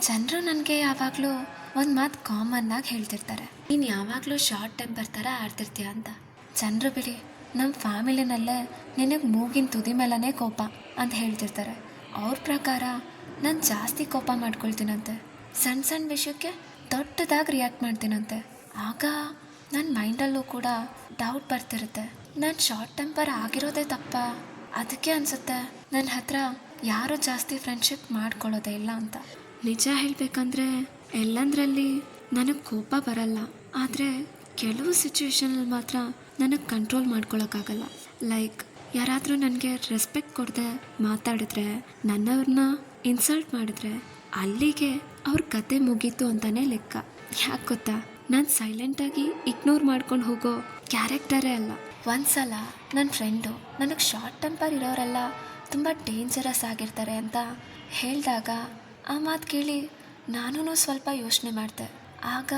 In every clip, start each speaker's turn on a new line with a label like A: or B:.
A: ಜನರು ನನಗೆ ಯಾವಾಗಲೂ ಒಂದು ಮಾತು ಕಾಮನ್ನಾಗಿ ಹೇಳ್ತಿರ್ತಾರೆ, ನೀನು ಯಾವಾಗಲೂ ಶಾರ್ಟ್ ಟೆಂಪರ್ ಥರ ಆಡ್ತಿರ್ತೀಯ ಅಂತ. ಜನರು ಬಿಡಿ, ನಮ್ಮ ಫ್ಯಾಮಿಲಿನಲ್ಲೇ ನಿನಗೆ ಮೂಗಿನ ತುದಿ ಮೇಲೇ ಕೋಪ ಅಂತ ಹೇಳ್ತಿರ್ತಾರೆ. ಅವ್ರ ಪ್ರಕಾರ ನಾನು ಜಾಸ್ತಿ ಕೋಪ ಮಾಡ್ಕೊಳ್ತೀನಂತೆ, ಸಣ್ಣ ಸಣ್ಣ ವಿಷಯಕ್ಕೆ ದೊಡ್ಡದಾಗಿ ರಿಯಾಕ್ಟ್ ಮಾಡ್ತೀನಂತೆ. ಆಗ ನನ್ನ ಮೈಂಡಲ್ಲೂ ಕೂಡ ಡೌಟ್ ಬರ್ತಿರುತ್ತೆ, ನಾನು ಶಾರ್ಟ್ ಟೆಂಪರ್ ಆಗಿರೋದೇ ತಪ್ಪ, ಅದಕ್ಕೆ ಅನಿಸುತ್ತೆ ನನ್ನ ಹತ್ರ ಯಾರೂ ಜಾಸ್ತಿ ಫ್ರೆಂಡ್ಶಿಪ್ ಮಾಡ್ಕೊಳ್ಳೋದೇ ಇಲ್ಲ ಅಂತ. ನಿಜ ಹೇಳಬೇಕಂದ್ರೆ ಎಲ್ಲಂದ್ರಲ್ಲಿ ನನಗೆ ಕೋಪ ಬರಲ್ಲ, ಆದರೆ ಕೆಲವು ಸಿಚುವೇಶನಲ್ಲಿ ಮಾತ್ರ ನನಗೆ ಕಂಟ್ರೋಲ್ ಮಾಡ್ಕೊಳಕ್ಕಾಗಲ್ಲ. ಲೈಕ್ ಯಾರಾದರೂ ನನಗೆ ರೆಸ್ಪೆಕ್ಟ್ ಕೊಡದೆ ಮಾತಾಡಿದ್ರೆ, ನನ್ನವ್ರನ್ನ ಇನ್ಸಲ್ಟ್ ಮಾಡಿದ್ರೆ, ಅಲ್ಲಿಗೆ ಅವ್ರ ಕತೆ ಮುಗೀತು ಅಂತಲೇ ಲೆಕ್ಕ. ಯಾಕೆ ಗೊತ್ತಾ, ನಾನು ಸೈಲೆಂಟಾಗಿ ಇಗ್ನೋರ್ ಮಾಡ್ಕೊಂಡು ಹೋಗೋ ಕ್ಯಾರೆಕ್ಟರೇ ಅಲ್ಲ. ಒಂದ್ಸಲ ನನ್ನ ಫ್ರೆಂಡು ನನಗೆ ಶಾರ್ಟ್ ಟೆಂಪರ್ ಇರೋರೆಲ್ಲ ತುಂಬ ಡೇಂಜರಸ್ ಆಗಿರ್ತಾರೆ ಅಂತ ಹೇಳಿದಾಗ ಆ ಮಾತು ಕೇಳಿ ನಾನೂ ಸ್ವಲ್ಪ ಯೋಚನೆ ಮಾಡಿದೆ. ಆಗ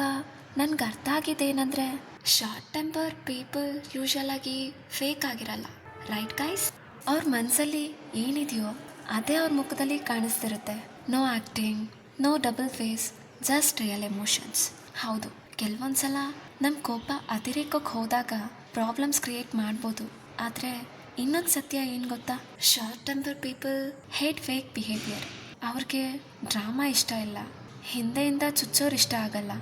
A: ನನಗೆ ಅರ್ಥ ಆಗಿದ್ದೇನೆಂದರೆ, ಶಾರ್ಟ್ ಟೆಂಪರ್ ಪೀಪಲ್ ಯೂಶಲಾಗಿ ಫೇಕ್ ಆಗಿರಲ್ಲ, ರೈಟ್ ಗೈಸ್? ಅವ್ರ ಮನಸ್ಸಲ್ಲಿ ಏನಿದೆಯೋ ಅದೇ ಅವ್ರ ಮುಖದಲ್ಲಿ ಕಾಣಿಸ್ತಿರುತ್ತೆ. No acting, no double face, just real emotions. ಹೌದು, ಕೆಲವೊಂದು ಸಲ ನಮ್ಮ ಕೋಪ ಅತಿರೇಕಕ್ಕೆ ಹೋದಾಗ ಪ್ರಾಬ್ಲಮ್ಸ್ ಕ್ರಿಯೇಟ್ ಮಾಡ್ಬೋದು. ಆದರೆ ಇನ್ನೊಂದು ಸತ್ಯ ಏನು ಗೊತ್ತಾ, short temper people hate fake behaviour. ಅವ್ರಿಗೆ ಡ್ರಾಮಾ ಇಷ್ಟ ಇಲ್ಲ, ಹಿಂದೆಯಿಂದ ಚುಚ್ಚೋರು ಇಷ್ಟ ಆಗಲ್ಲ.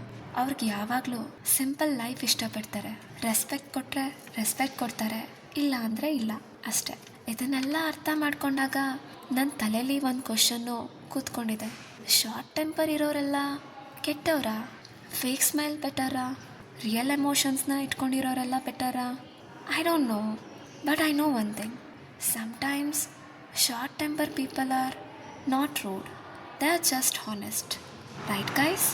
A: ಅವ್ರಿಗೆ ಯಾವಾಗಲೂ ಸಿಂಪಲ್ ಲೈಫ್ ಇಷ್ಟಪಡ್ತಾರೆ. ರೆಸ್ಪೆಕ್ಟ್ ಕೊಟ್ಟರೆ ರೆಸ್ಪೆಕ್ಟ್ ಕೊಡ್ತಾರೆ, ಇಲ್ಲ ಅಂದರೆ ಇಲ್ಲ ಅಷ್ಟೆ. ಇದನ್ನೆಲ್ಲ ಅರ್ಥ ಮಾಡ್ಕೊಂಡಾಗ ನನ್ನ ತಲೆಯಲ್ಲಿ ಒಂದು ಕ್ವಶನ್ನು ಕೂತ್ಕೊಂಡಿದೆ, ಶಾರ್ಟ್ ಟೆಂಪರ್ ಇರೋರೆಲ್ಲ ಕೆಟ್ಟವರಾ? ಫೇಕ್ ಸ್ಮೈಲ್ ಬೆಟರಾ? ರಿಯಲ್ ಎಮೋಷನ್ಸ್ನ ಇಟ್ಕೊಂಡಿರೋರೆಲ್ಲ ಬೆಟರಾ? I don't know, but I know one thing, sometimes short temper people are not rude, they are just honest. Right guys?